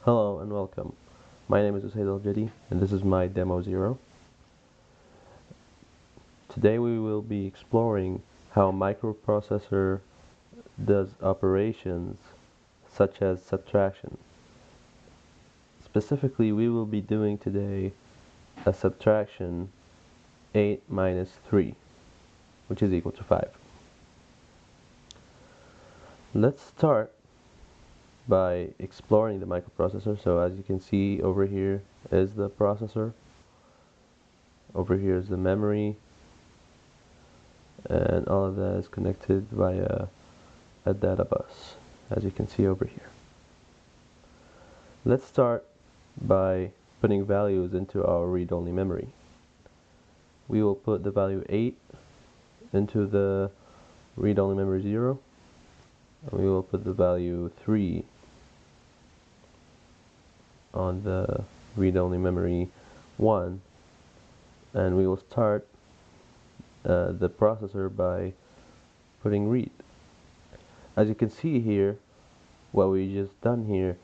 Hello and welcome. My name is Osaid Algedi and this is my demo 0. Today we will be exploring how a microprocessor does operations such as subtraction. Specifically, we will be doing today a subtraction 8 minus 3, which is equal to 5. Let's start by exploring the microprocessor. So as you can see, over here is the processor, over here is the memory, and all of that is connected via a data bus, as you can see over here. Let's start by putting values into our read-only memory. We will put the value 8 into the read-only memory 0, and we will put the value 3 on the read-only memory 1, and we will start the processor by putting read. As you can see here, what we just done here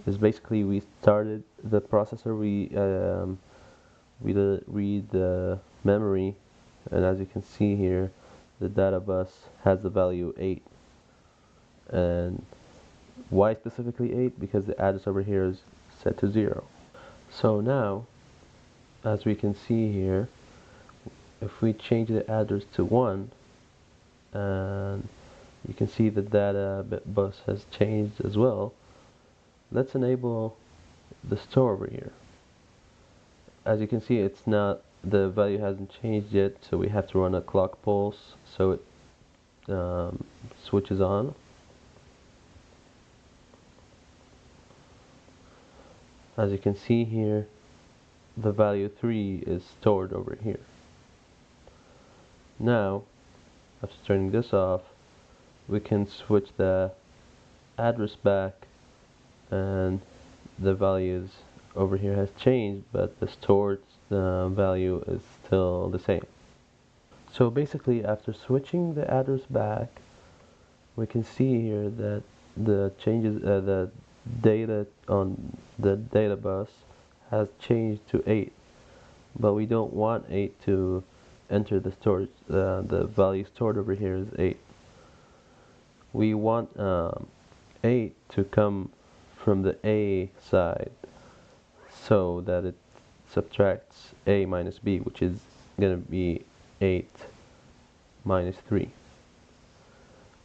is basically we started the processor, we read the memory, and as you can see here, the data bus has the value 8. And why specifically 8? Because the address over here is set to 0. So now, as we can see here, if we change the address to 1, and you can see the data bus has changed as well. Let's enable the store over here. As you can see, it's not, the value hasn't changed yet, so we have to run a clock pulse so it switches on. As you can see here, the value 3 is stored over here. Now, after turning this off, we can switch the address back, and the values over here has changed, but the stored value is still the same. So basically, after switching the address back, we can see here that the changes, the data on the data bus has changed to 8, but we don't want 8 to enter the storage. The value stored over here is 8. We want 8 to come from the A side, so that it subtracts A minus B, which is going to be 8 minus 3.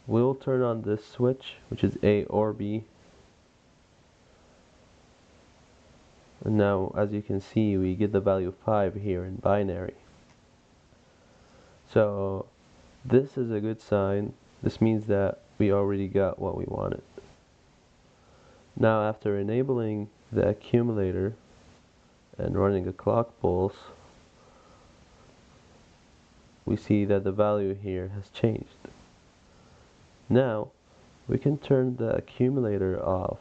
We'll turn on this switch, which is A or B. And now, as you can see, we get the value 5 here in binary. So this is a good sign. This means that we already got what we wanted. Now, after enabling the accumulator and running a clock pulse, we see that the value here has changed. Now, we can turn the accumulator off,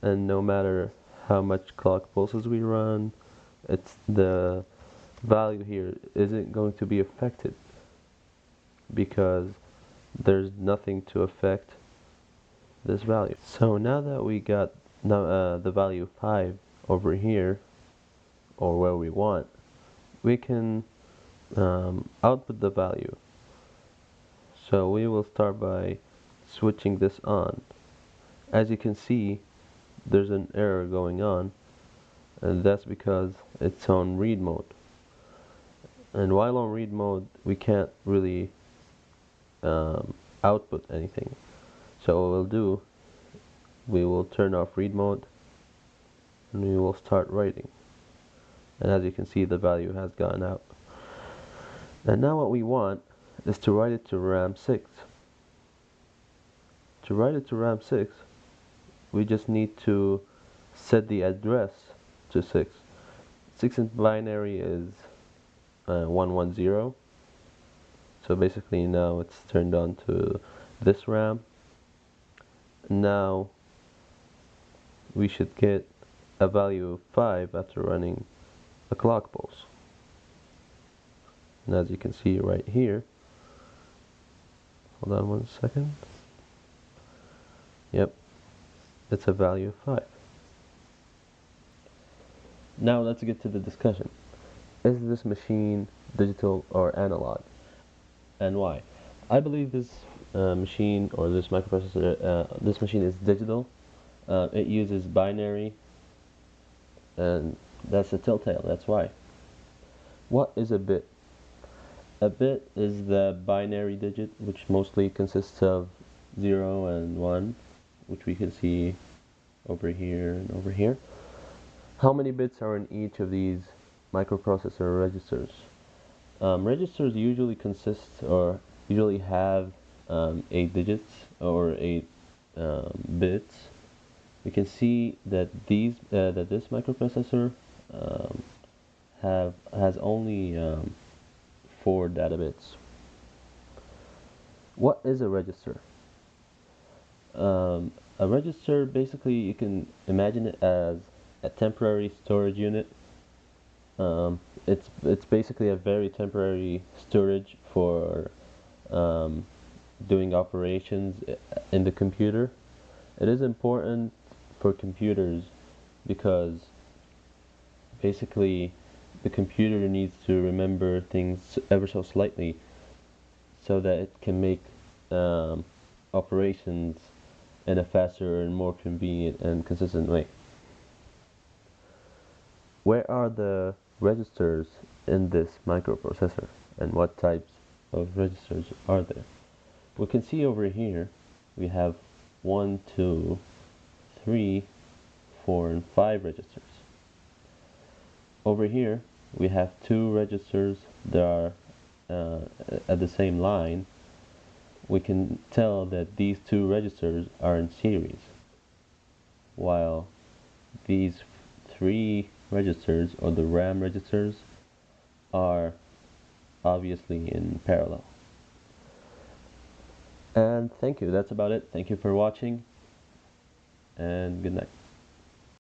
and no matter how much clock pulses we run, the value here isn't going to be affected, because there's nothing to affect this value. So now that we got the value 5 over here, or where we want, we can output the value. So we will start by switching this on. As you can see, there's an error going on, and that's because it's on read mode. And while on read mode, we can't really output anything. So what we'll do, we will turn off read mode, and we will start writing. And as you can see, the value has gone out. And now what we want is to write it to RAM 6. To write it to RAM 6, we just need to set the address to 6. 6 in binary is 110. So basically now it's turned on to this RAM. Now we should get a value of 5 after running a clock pulse. And as you can see right here, hold on one second. Yep, it's a value of 5. Now let's get to the discussion. Is this machine digital or analog, and why? I believe this machine or this microprocessor, this machine is digital. It uses binary, and that's a telltale. That's why. What is a bit? A bit is the binary digit, which mostly consists of 0 and 1, which we can see over here and over here. How many bits are in each of these microprocessor registers? Registers usually consist or usually have 8 digits or 8 bits. We can see that this microprocessor has only 4 data bits. What is a register? A register, basically, you can imagine it as a temporary storage unit. It's basically a very temporary storage for doing operations in the computer. It is important for computers because basically the computer needs to remember things ever so slightly so that it can make operations in a faster and more convenient and consistent way. Where are the registers in this microprocessor, and what types of registers are there? We can see over here we have 1, 2, 3, 4, and 5 registers. Over here we have 2 registers that are at the same line. We can tell that these 2 registers are in series, while these 3 registers, or the RAM registers, are obviously in parallel. And thank you, that's about it. Thank you for watching, and good night.